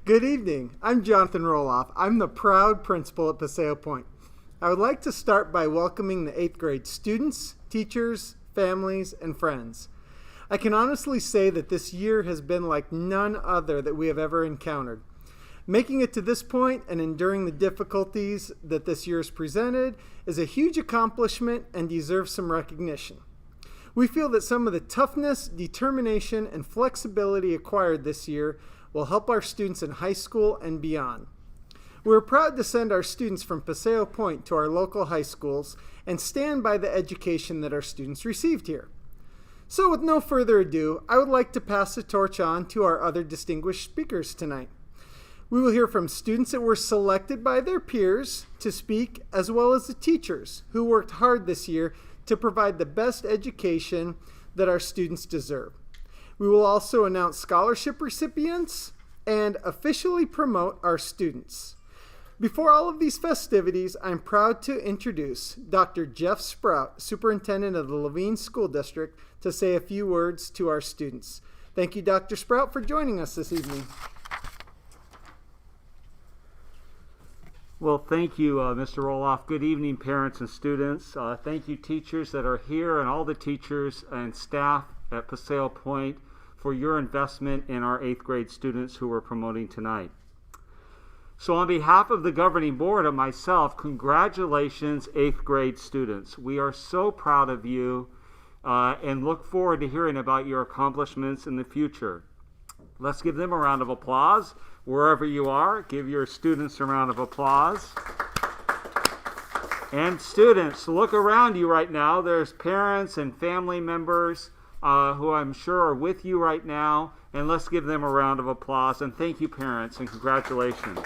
Good evening. I'm Jonathan Roloff. I'm the proud principal at Paseo Pointe. I would like to start by welcoming the 8th grade students, teachers, families, and friends. I can honestly say that this year has been like none other that we have ever encountered. Making it to this point and enduring the difficulties that this year has presented is a huge accomplishment and deserves some recognition. We feel that some of the toughness, determination, and flexibility acquired this year will help our students in high school and beyond. We're proud to send our students from Paseo Pointe to our local high schools and stand by the education that our students received here. So with no further ado, I would like to pass the torch on to our other distinguished speakers tonight. We will hear from students that were selected by their peers to speak, as well as the teachers who worked hard this year to provide the best education that our students deserve. We will also announce scholarship recipients and officially promote our students. Before all of these festivities, I'm proud to introduce Dr. Jeff Sprout, Superintendent of the Levine School District, to say a few words to our students. Thank you, Dr. Sprout, for joining us this evening. Well, thank you, Mr. Roloff. Good evening, parents and students. Thank you, teachers that are here, and all the teachers and staff at Paseo Pointe for your investment in our 8th grade students who we're promoting tonight. So on behalf of the governing board and myself, congratulations, 8th grade students. We are so proud of you and look forward to hearing about your accomplishments in the future. Let's give them a round of applause. Wherever you are, give your students a round of applause. And students, look around you right now. There's parents and family members who I'm sure are with you right now, and let's give them a round of applause. And thank you, parents, and congratulations.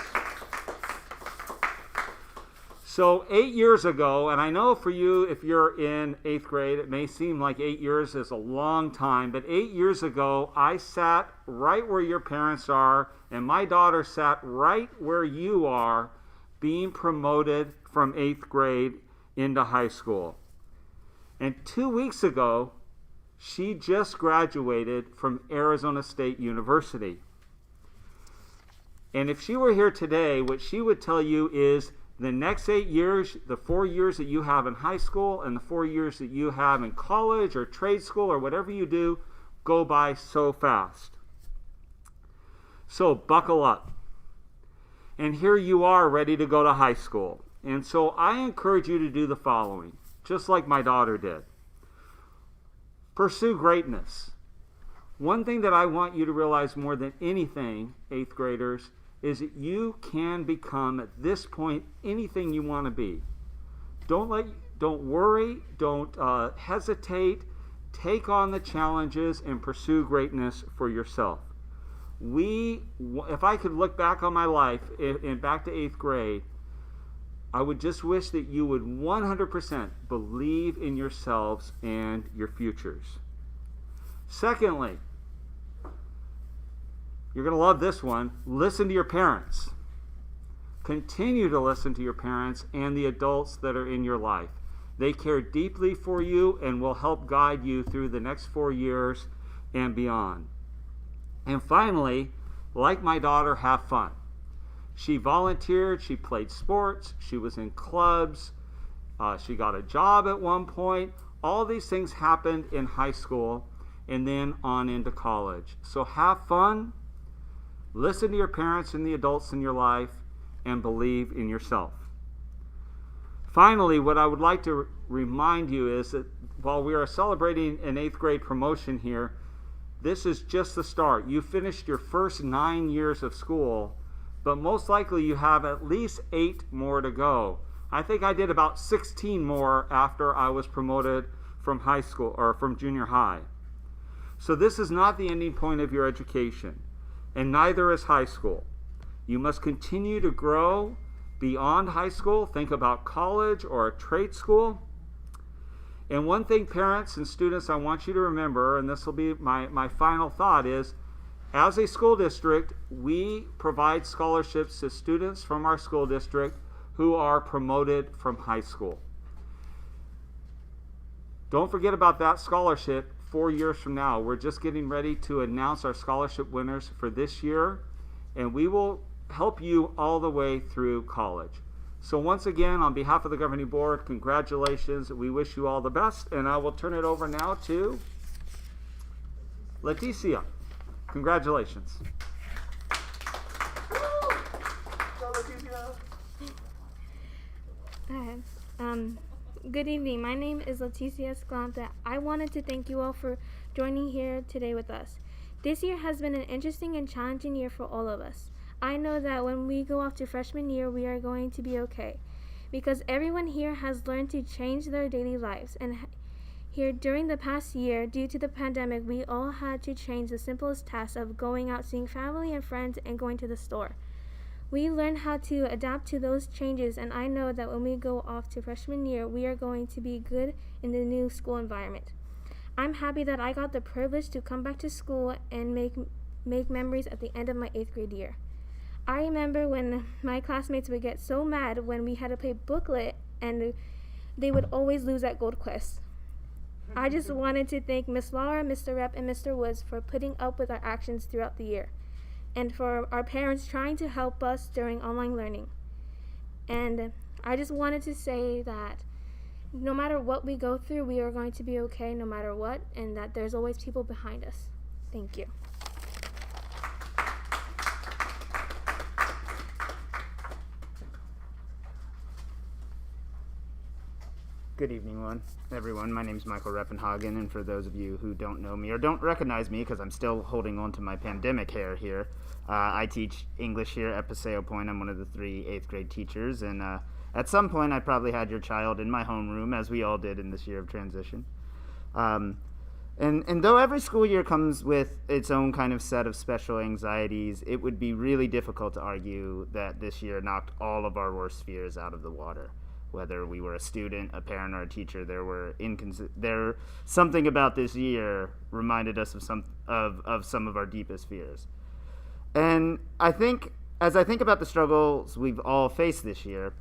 So 8 years ago, and I know for you, if you're in 8th grade, it may seem like 8 years is a long time, but 8 years ago, I sat right where your parents are, and my daughter sat right where you are, being promoted from 8th grade into high school. And 2 weeks ago, she just graduated from Arizona State University. And if she were here today, what she would tell you is the next 8 years, the 4 years that you have in high school and the 4 years that you have in college or trade school or whatever you do, go by so fast. So buckle up. And here you are ready to go to high school. And so I encourage you to do the following, just like my daughter did. Pursue greatness. One thing that I want you to realize more than anything, 8th graders, is that you can become at this point anything you want to be. Don't worry, don't hesitate. Take on the challenges and pursue greatness for yourself. If I could look back on my life and back to 8th grade, I would just wish that you would 100% believe in yourselves and your futures. Secondly, you're going to love this one. Listen to your parents. Continue to listen to your parents and the adults that are in your life. They care deeply for you and will help guide you through the next 4 years and beyond. And finally, like my daughter, have fun. She volunteered, she played sports, she was in clubs, she got a job at one point. All these things happened in high school and then on into college. So have fun. Listen to your parents and the adults in your life, and believe in yourself. Finally, what I would like to remind you is that while we are celebrating an 8th grade promotion here, this is just the start. You finished your first 9 years of school, but most likely you have at least 8 more to go. I think I did about 16 more after I was promoted from high school or from junior high. So this is not the ending point of your education. And neither is high school. You must continue to grow beyond high school. Think about college or a trade school. And one thing, parents and students, I want you to remember, and this will be my final thought, is as a school district, we provide scholarships to students from our school district who are promoted from high school. Don't forget about that scholarship 4 years from now. We're just getting ready to announce our scholarship winners for this year, and we will help you all the way through college. So once again, on behalf of the governing board, congratulations. We wish you all the best, and I will turn it over now to Leticia. Congratulations. Hi. Good evening. My name is Leticia Escalante. I wanted to thank you all for joining here today with us. This year has been an interesting and challenging year for all of us. I know that when we go off to freshman year, we are going to be okay, because everyone here has learned to change their daily lives. And here during the past year, due to the pandemic, we all had to change the simplest tasks of going out, seeing family and friends, and going to the store. We learned how to adapt to those changes, and I know that when we go off to freshman year, we are going to be good in the new school environment. I'm happy that I got the privilege to come back to school and make memories at the end of my 8th grade year. I remember when my classmates would get so mad when we had to play booklet and they would always lose at Gold Quest. I just wanted to thank Miss Lara, Mr. Rep, and Mr. Woods for putting up with our actions throughout the year, and for our parents trying to help us during online learning. And I just wanted to say that no matter what we go through, we are going to be okay no matter what, and that there's always people behind us. Thank you. Good evening, everyone. My name is Michael Reppenhagen, and for those of you who don't know me or don't recognize me, because I'm still holding on to my pandemic hair here, I teach English here at Paseo Pointe. I'm one of the 3 8th grade teachers, and at some point I probably had your child in my homeroom, as we all did in this year of transition. And though every school year comes with its own kind of set of special anxieties, it would be really difficult to argue that this year knocked all of our worst fears out of the water. Whether we were a student, a parent, or a teacher, something about this year reminded us of some of our deepest fears. And I think, as I think about the struggles we've all faced this year,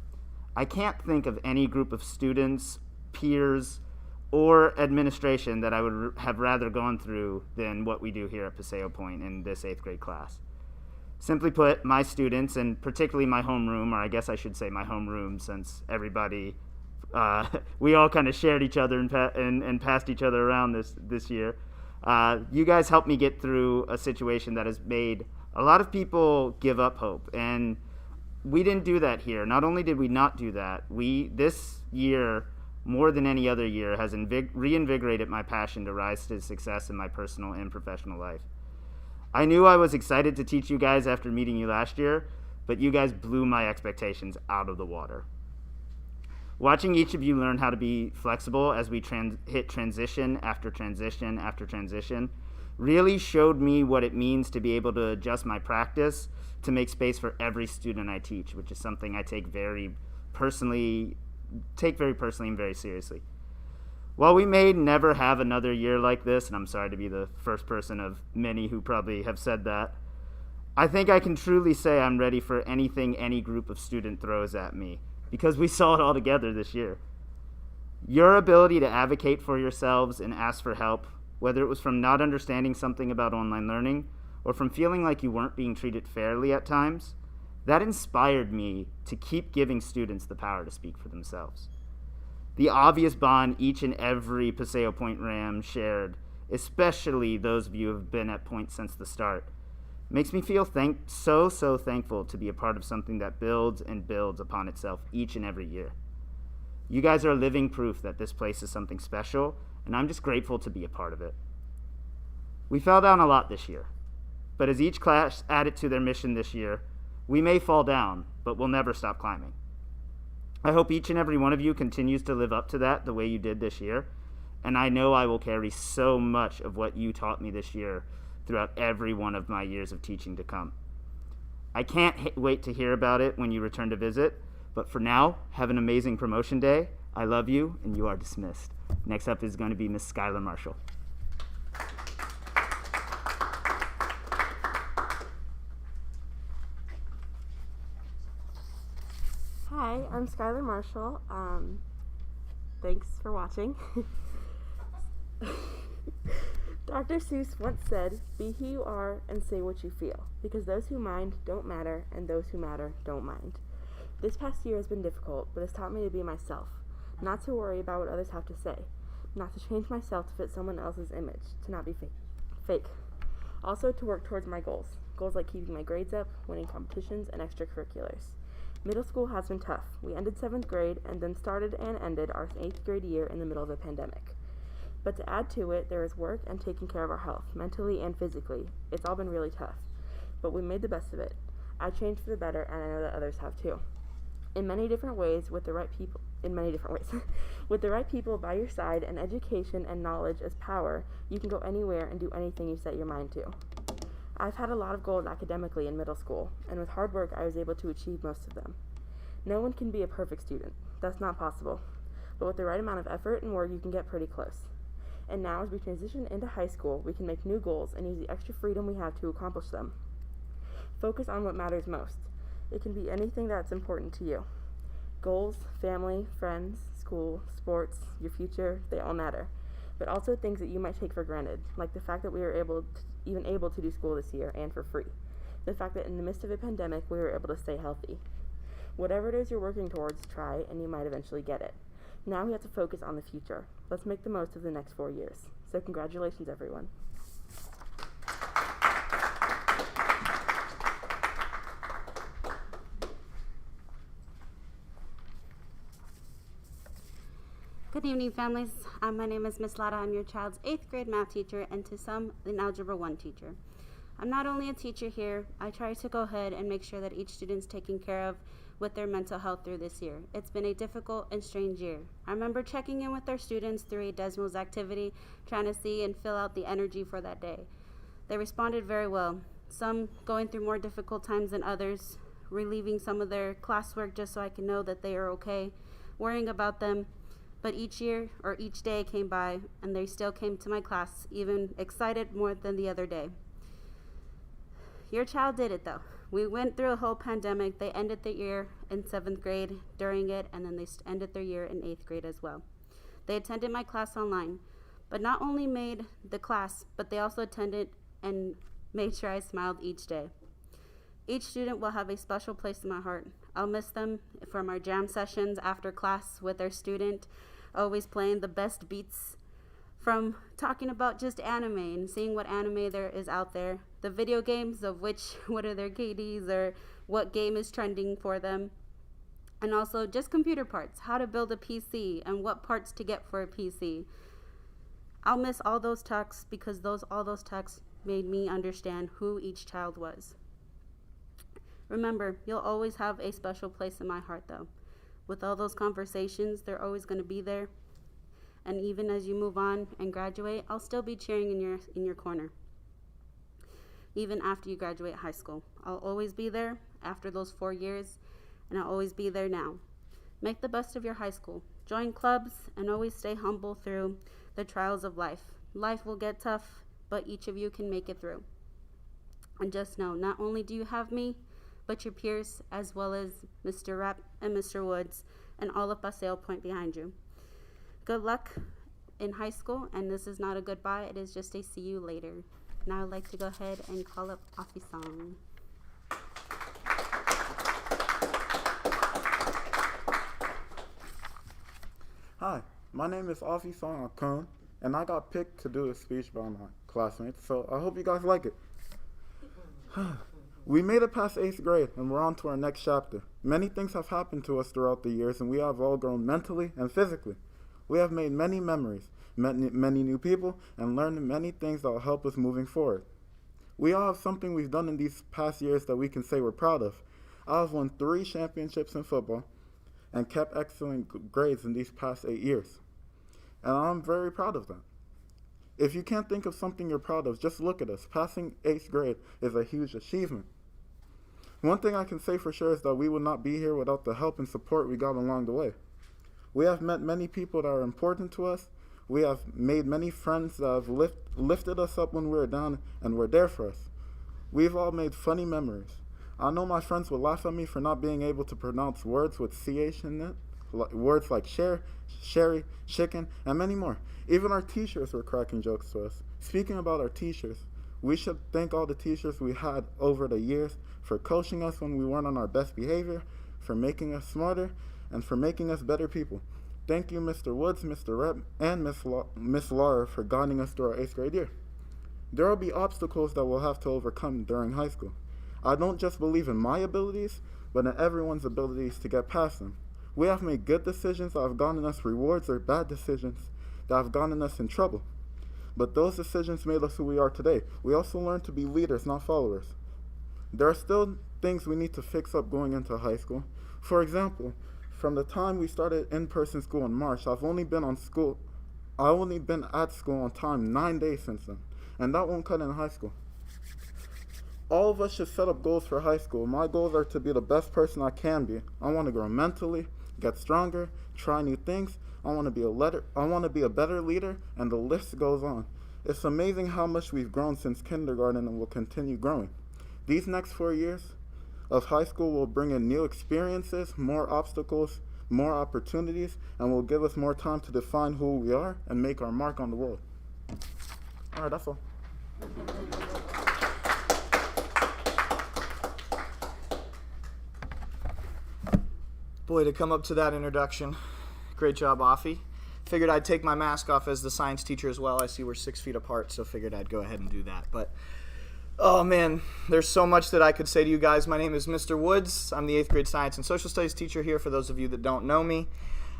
I can't think of any group of students, peers, or administration that I would have rather gone through than what we do here at Paseo Pointe in this 8th grade class. Simply put, my students, and particularly my homeroom, or I guess I should say my homeroom, since everybody, we all kind of shared each other and passed each other around this year. You guys helped me get through a situation that has made a lot of people give up hope, and we didn't do that here. Not only did we not do that, this year, more than any other year, has reinvigorated my passion to rise to success in my personal and professional life. I knew I was excited to teach you guys after meeting you last year, but you guys blew my expectations out of the water. Watching each of you learn how to be flexible as we hit transition after transition after transition really showed me what it means to be able to adjust my practice to make space for every student I teach, which is something I take very personally and very seriously. While we may never have another year like this, and I'm sorry to be the first person of many who probably have said that, I think I can truly say I'm ready for anything any group of student throws at me, because we saw it all together this year. Your ability to advocate for yourselves and ask for help, whether it was from not understanding something about online learning or from feeling like you weren't being treated fairly at times, that inspired me to keep giving students the power to speak for themselves. The obvious bond each and every Paseo Pointe Ram shared, especially those of you who have been at Pointe since the start, makes me feel so thankful to be a part of something that builds and builds upon itself each and every year. You guys are living proof that this place is something special, and I'm just grateful to be a part of it. We fell down a lot this year, but as each class added to their mission this year, we may fall down, but we'll never stop climbing. I hope each and every one of you continues to live up to that the way you did this year, and I know I will carry so much of what you taught me this year throughout every one of my years of teaching to come. I can't wait to hear about it when you return to visit, but for now, have an amazing promotion day. I love you, and you are dismissed. Next up is going to be Miss Skylar Marshall. Hi, I'm Skylar Marshall. Thanks for watching. Dr. Seuss once said, "Be who you are and say what you feel, because those who mind don't matter, and those who matter don't mind." This past year has been difficult, but it's taught me to be myself, not to worry about what others have to say, not to change myself to fit someone else's image, to not be fake. Also to work towards my goals like keeping my grades up, winning competitions, and extracurriculars. Middle school has been tough. We ended 7th grade and then started and ended our 8th grade year in the middle of a pandemic. But to add to it, there is work and taking care of our health, mentally and physically. It's all been really tough, but we made the best of it. I changed for the better, and I know that others have too. In many different ways, with the right people, with the right people by your side, and education and knowledge as power, you can go anywhere and do anything you set your mind to. I've had a lot of goals academically in middle school, and with hard work, I was able to achieve most of them. No one can be a perfect student. That's not possible. But with the right amount of effort and work, you can get pretty close. And now, as we transition into high school, we can make new goals and use the extra freedom we have to accomplish them. Focus on what matters most. It can be anything that's important to you. Goals, family, friends, school, sports, your future, they all matter. But also things that you might take for granted, like the fact that we were even able to do school this year and for free. The fact that in the midst of a pandemic, we were able to stay healthy. Whatever it is you're working towards, try, and you might eventually get it. Now we have to focus on the future. Let's make the most of the next 4 years. So congratulations, everyone. Good evening, families. My name is Miss Lara. I'm your child's 8th grade math teacher, and to some, an Algebra 1 teacher. I'm not only a teacher here, I try to go ahead and make sure that each student's taken care of with their mental health through this year. It's been a difficult and strange year. I remember checking in with our students through a Desmos activity, trying to see and fill out the energy for that day. They responded very well, some going through more difficult times than others, relieving some of their classwork just so I can know that they are okay, worrying about them. But each year or each day came by and they still came to my class, even excited more than the other day. Your child did it though. We went through a whole pandemic. They ended the year in 7th grade during it, and then they ended their year in 8th grade as well. They attended my class online, but not only made the class, but they also attended and made sure I smiled each day. Each student will have a special place in my heart. I'll miss them from our jam sessions after class with our student, always playing the best beats, from talking about just anime and seeing what anime there is out there, the video games of what are their KDs or what game is trending for them, and also just computer parts, how to build a PC and what parts to get for a PC. I'll miss all those talks because all those talks made me understand who each child was. Remember, you'll always have a special place in my heart though. With all those conversations, they're always going to be there. And even as you move on and graduate, I'll still be cheering in your corner. Even after you graduate high school, I'll always be there after those 4 years, and I'll always be there now. Make the best of your high school. Join clubs and always stay humble through the trials of life. Life will get tough, but each of you can make it through. And just know, not only do you have me, but your peers, as well as Mr. Rapp and Mr. Woods, and all of Paseo Pointe behind you. Good luck in high school, and this is not a goodbye, it is just a see you later. Now I'd like to go ahead and call up Offy Song. Hi, my name is Offy Song, and I got picked to do a speech by my classmates, so I hope you guys like it. We made it past 8th grade, and we're on to our next chapter. Many things have happened to us throughout the years, and we have all grown mentally and physically. We have made many memories, met many new people, and learned many things that will help us moving forward. We all have something we've done in these past years that we can say we're proud of. I have won 3 championships in football and kept excellent grades in these past 8 years. And I'm very proud of that. If you can't think of something you're proud of, just look at us. Passing 8th grade is a huge achievement. One thing I can say for sure is that we would not be here without the help and support we got along the way. We have met many people that are important to us. We have made many friends that have lifted us up when we were down and were there for us. We've all made funny memories. I know my friends will laugh at me for not being able to pronounce words with CH in it, words like share, sherry, chicken, and many more. Even our teachers were cracking jokes to us. Speaking about our teachers, we should thank all the teachers we had over the years for coaching us when we weren't on our best behavior, for making us smarter, and for making us better people. Thank you, Mr. Woods, Mr. Rep, and Miss Lara for guiding us through our 8th grade year. There will be obstacles that we'll have to overcome during high school. I don't just believe in my abilities, but in everyone's abilities to get past them. We have made good decisions that have gotten us rewards or bad decisions that have gotten us in trouble. But those decisions made us who we are today. We also learned to be leaders, not followers. There are still things we need to fix up going into high school. For example, from the time we started in-person school in March, I've only been at school on time 9 days since then, and that won't cut in high school. All of us should set up goals for high school. My goals are to be the best person I can be. I want to grow mentally, get stronger, try new things. I want to be a better leader, and the list goes on. It's amazing how much we've grown since kindergarten and will continue growing. These next 4 years of high school will bring in new experiences, more obstacles, more opportunities, and will give us more time to define who we are and make our mark on the world. All right, that's all. Boy, to come up to that introduction. Great job, Offy. Figured I'd take my mask off as the science teacher as well. I see we're 6 feet apart, so figured I'd go ahead and do that. But, oh man, there's so much that I could say to you guys. My name is Mr. Woods. I'm the 8th grade science and social studies teacher here for those of you that don't know me.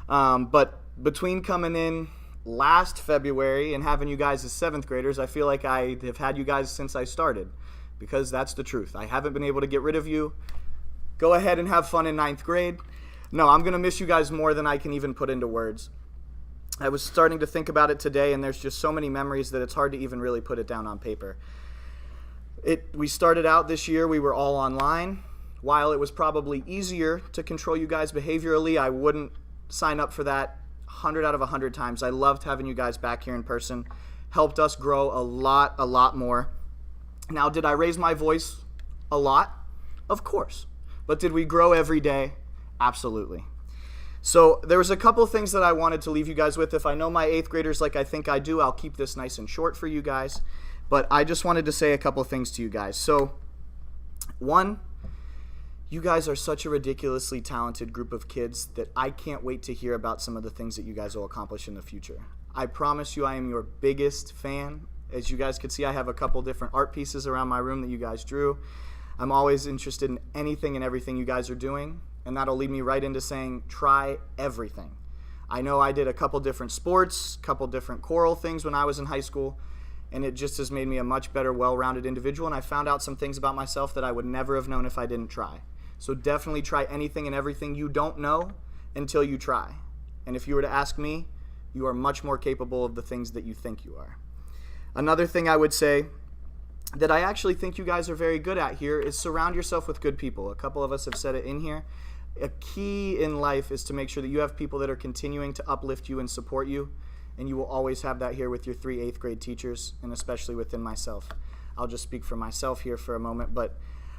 But between coming in last February and having you guys as 7th graders, I feel like I have had you guys since I started, because that's the truth. I haven't been able to get rid of you. Go ahead and have fun in 9th grade. No, I'm going to miss you guys more than I can even put into words. I was starting to think about it today, and there's just so many memories that it's hard to even really put it down on paper. We started out this year, we were all online. While it was probably easier to control you guys behaviorally, I wouldn't sign up for that 100 out of 100 times. I loved having you guys back here in person. Helped us grow a lot more. Now, did I raise my voice a lot? Of course. But did we grow every day? Absolutely. So there was a couple things that I wanted to leave you guys with. If I know my 8th graders like I think I do, I'll keep this nice and short for you guys. But I just wanted to say a couple things to you guys. So, one, you guys are such a ridiculously talented group of kids that I can't wait to hear about some of the things that you guys will accomplish in the future. I promise you I am your biggest fan. As you guys can see, I have a couple different art pieces around my room that you guys drew. I'm always interested in anything and everything you guys are doing. And that'll lead me right into saying, try everything. I know I did a couple different sports, couple different choral things when I was in high school, and it just has made me a much better, well-rounded individual, and I found out some things about myself that I would never have known if I didn't try. So definitely try anything and everything you don't know until you try. And if you were to ask me, you are much more capable of the things that you think you are. Another thing I would say that I actually think you guys are very good at here is surround yourself with good people. A couple of us have said it in here. A key in life is to make sure that you have people that are continuing to uplift you and support you, and you will always have that here with your 3 8th grade teachers, and especially within myself. I'll just speak for myself here for a moment, but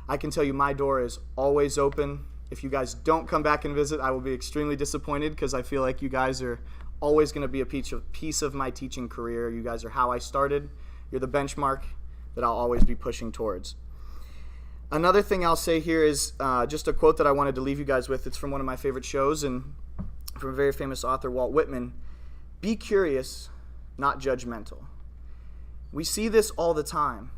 I can tell you my door is always open. If you guys don't come back and visit, I will be extremely disappointed, because I feel like you guys are always going to be a piece of my teaching career. You guys are how I started. You're the benchmark that I'll always be pushing towards. Another thing I'll say here is just a quote that I wanted to leave you guys with. It's from one of my favorite shows and from a very famous author, Walt Whitman. Be curious, not judgmental. We see this all the time,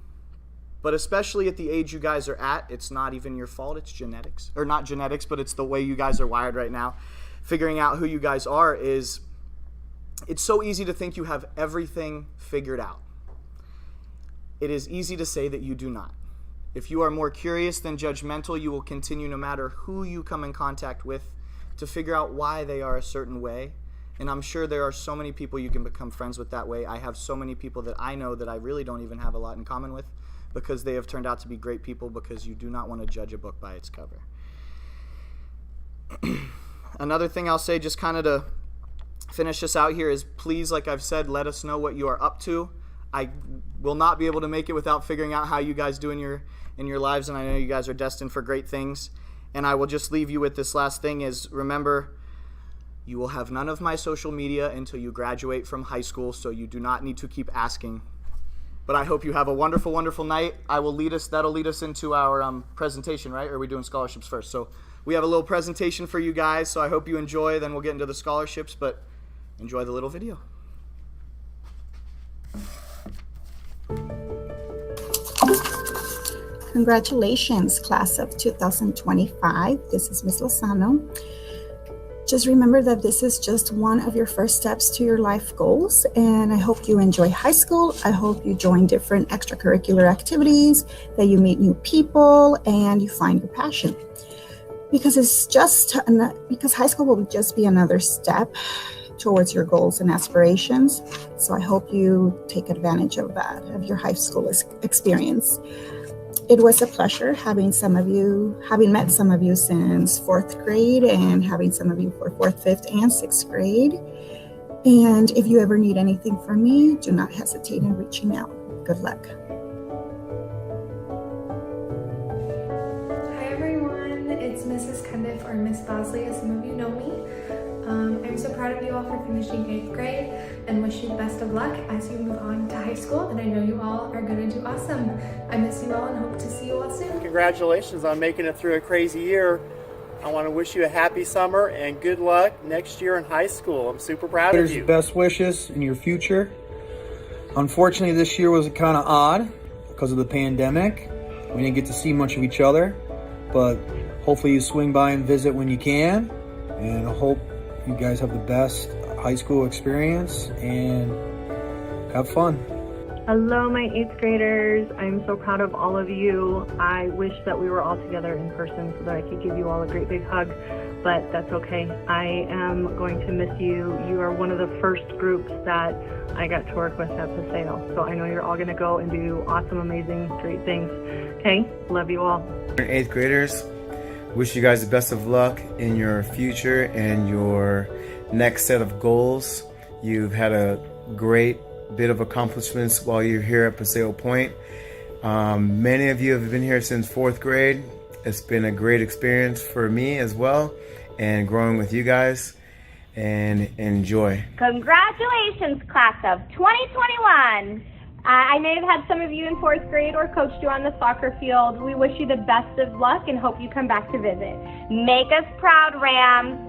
but especially at the age you guys are at, it's not even your fault. It's genetics. Or not genetics, but it's the way you guys are wired right now. Figuring out who you guys are is, it's so easy to think you have everything figured out. It is easy to say that you do not. If you are more curious than judgmental, you will continue, no matter who you come in contact with, to figure out why they are a certain way. And I'm sure there are so many people you can become friends with that way. I have so many people that I know that I really don't even have a lot in common with, because they have turned out to be great people, because you do not want to judge a book by its cover. Another thing I'll say, just kind of to finish this out here, is please, like I've said, let us know what you are up to. I will not be able to make it without figuring out how you guys do in your lives, and I know you guys are destined for great things. And I will just leave you with this last thing is, remember, You will have none of my social media until you graduate from high school, so you do not need to keep asking. But I hope you have a wonderful, wonderful night. That'll lead us into our presentation, right? Or are we doing scholarships first? So we have a little presentation for you guys, so I hope you enjoy. Then we'll get into the scholarships, but enjoy the little video. Congratulations, class of 2025. This is Ms. Losano. Just remember that this is just one of your first steps to your life goals, and I hope you enjoy high school. I hope you join different extracurricular activities, that you meet new people, and you find your passion. Because high school will just be another step towards your goals and aspirations. So I hope you take advantage of that, of your high school experience. It was a pleasure having met some of you since fourth grade and having some of you for fourth, fifth, and sixth grade. And if you ever need anything from me, do not hesitate in reaching out. Good luck. Hi everyone, it's Mrs. Cundiff or Miss Bosley, as some of you know me. I'm so proud of you all for finishing 8th grade and wish you the best of luck as you move on to high school, and I know you all are going to do awesome. I miss you all and hope to see you all soon. Congratulations on making it through a crazy year. I want to wish you a happy summer and good luck next year in high school. I'm super proud of you. Best wishes in your future. Unfortunately, this year was kind of odd because of the pandemic. We didn't get to see much of each other, but hopefully you swing by and visit when you can, and I hope you guys have the best high school experience and have fun. Hello, my 8th graders. I'm so proud of all of you. I wish that we were all together in person so that I could give you all a great big hug, but that's okay. I am going to miss you. You are one of the first groups that I got to work with at Paseo, so I know you're all going to go and do awesome, amazing, great things. Okay? Love you all. 8th graders, wish you guys the best of luck in your future and your next set of goals. You've had a great bit of accomplishments while you're here at Paseo Pointe. Many of you have been here since 4th grade. It's been a great experience for me as well, and growing with you guys, and enjoy. Congratulations, class of 2021. I may have had some of you in 4th grade or coached you on the soccer field. We wish you the best of luck and hope you come back to visit. Make us proud, Rams.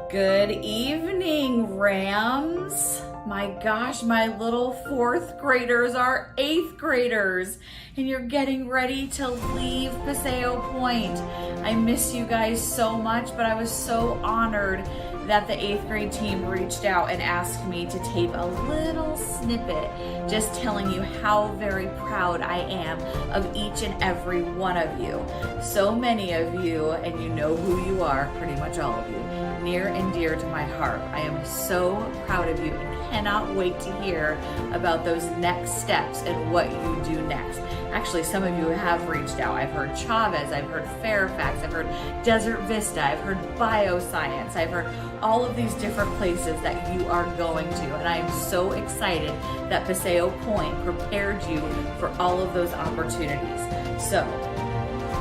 Good evening, Rams. My gosh, my little 4th graders are 8th graders, and you're getting ready to leave Paseo Pointe. I miss you guys so much, but I was so honored that the 8th grade team reached out and asked me to tape a little snippet just telling you how very proud I am of each and every one of you. So many of you, and you know who you are, pretty much all of you, near and dear to my heart. I am so proud of you and cannot wait to hear about those next steps and what you do next. Actually, some of you have reached out. I've heard Chavez, I've heard Fairfax, I've heard Desert Vista, I've heard Bioscience, I've heard all of these different places that you are going to. And I am so excited that Paseo Pointe prepared you for all of those opportunities. So,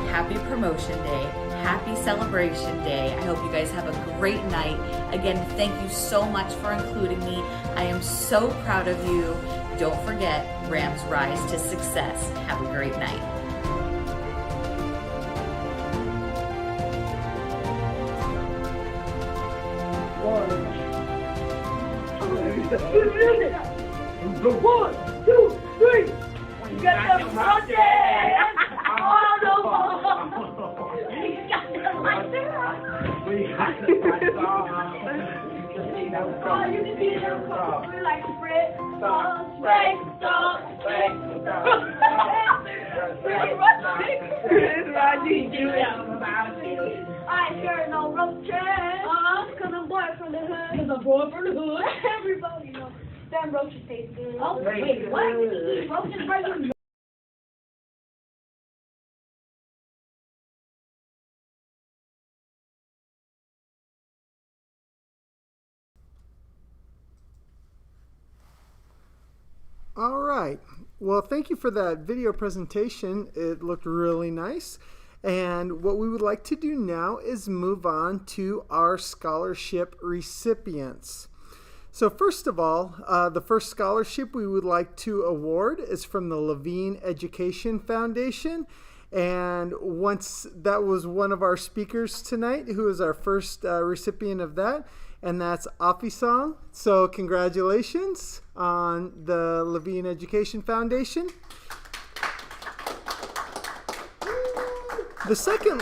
happy promotion day. Happy celebration day. I hope you guys have a great night. Again, thank you so much for including me. I am so proud of you. Don't forget, Rams rise to success. Have a great night. One, two, three. We got the project. All over. We got the lights. We got the lights on. Oh, you can be there. We like Fred. Stop. I sure know roaches. Cause I'm boy from the hood. Cause I'm boy from the hood. Everybody knows. Them roaches taste good. Oh, wait, what? You eat roaches, bro? You All right. Well, thank you for that video presentation. It looked really nice. And what we would like to do now is move on to our scholarship recipients. So first of all, the first scholarship we would like to award is from the Levine Education Foundation. And once that was one of our speakers tonight, who is our first recipient of that, and that's Offy Song. So congratulations on the Levine Education Foundation. The second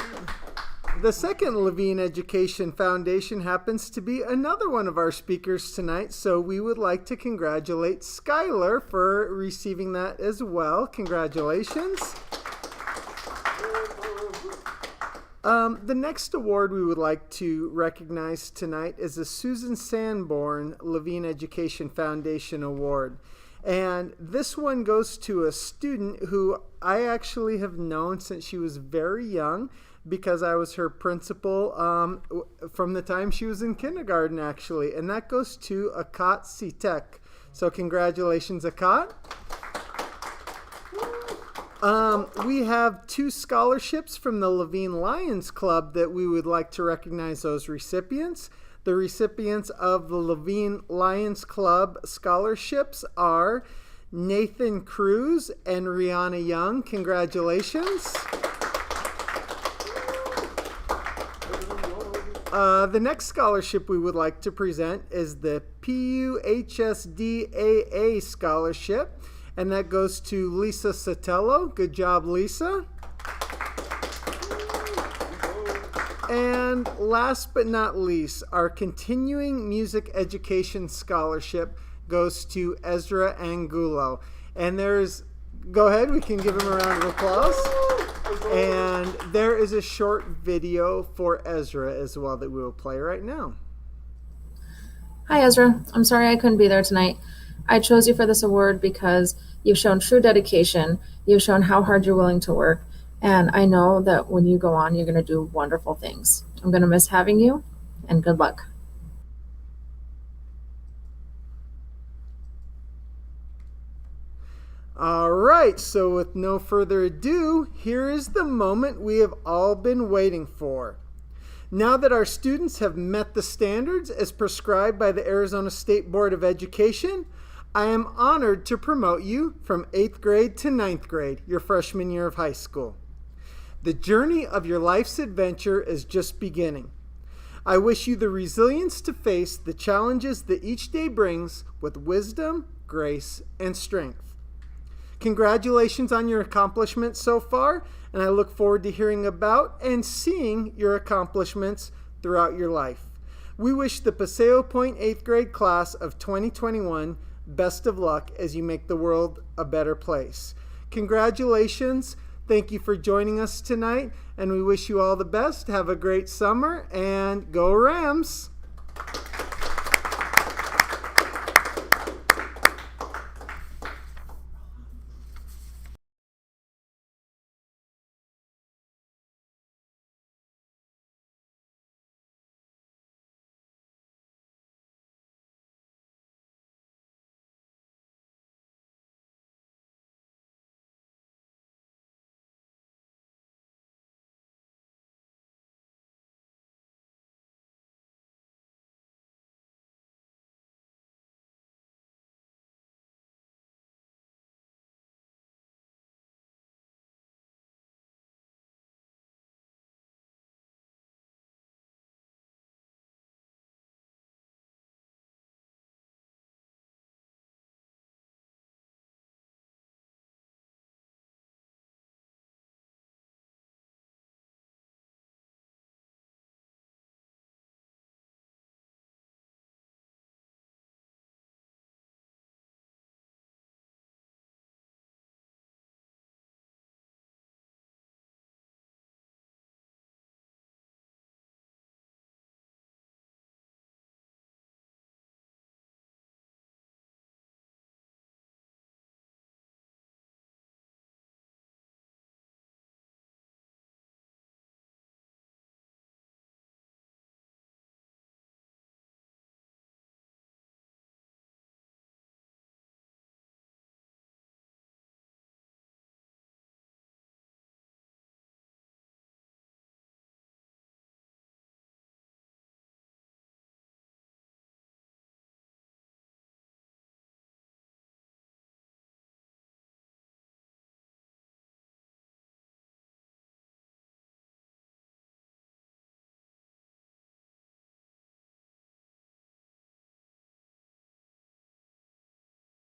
Levine Education Foundation happens to be another one of our speakers tonight, so we would like to congratulate Skylar for receiving that as well. Congratulations. The next award we would like to recognize tonight is the Susan Sanborn Levine Education Foundation Award. And this one goes to a student who I actually have known since she was very young, because I was her principal from the time she was in kindergarten, actually. And that goes to Akat Sitek. So congratulations, Akat. We have 2 scholarships from the Levine Lions Club that we would like to recognize those recipients. The recipients of the Levine Lions Club scholarships are Nathan Cruz and Rihanna Young. Congratulations. The next scholarship we would like to present is the PUHSDAA scholarship, and that goes to Lisa Sotelo. Good job, Lisa. And last but not least, our continuing music education scholarship goes to Ezra Angulo. And go ahead, we can give him a round of applause. And there is a short video for Ezra as well that we will play right now. Hi, Ezra. I'm sorry I couldn't be there tonight. I chose you for this award because you've shown true dedication. You've shown how hard you're willing to work. And I know that when you go on, you're going to do wonderful things. I'm going to miss having you, and good luck. All right, so with no further ado, here is the moment we have all been waiting for. Now that our students have met the standards as prescribed by the Arizona State Board of Education, I am honored to promote you from 8th grade to 9th grade, your freshman year of high school. The journey of your life's adventure is just beginning. I wish you the resilience to face the challenges that each day brings with wisdom, grace, and strength. Congratulations on your accomplishments so far, and I look forward to hearing about and seeing your accomplishments throughout your life. We wish the Paseo Pointe 8th grade class of 2021 best of luck as you make the world a better place. Congratulations. Thank you for joining us tonight, and we wish you all the best. Have a great summer, and go Rams!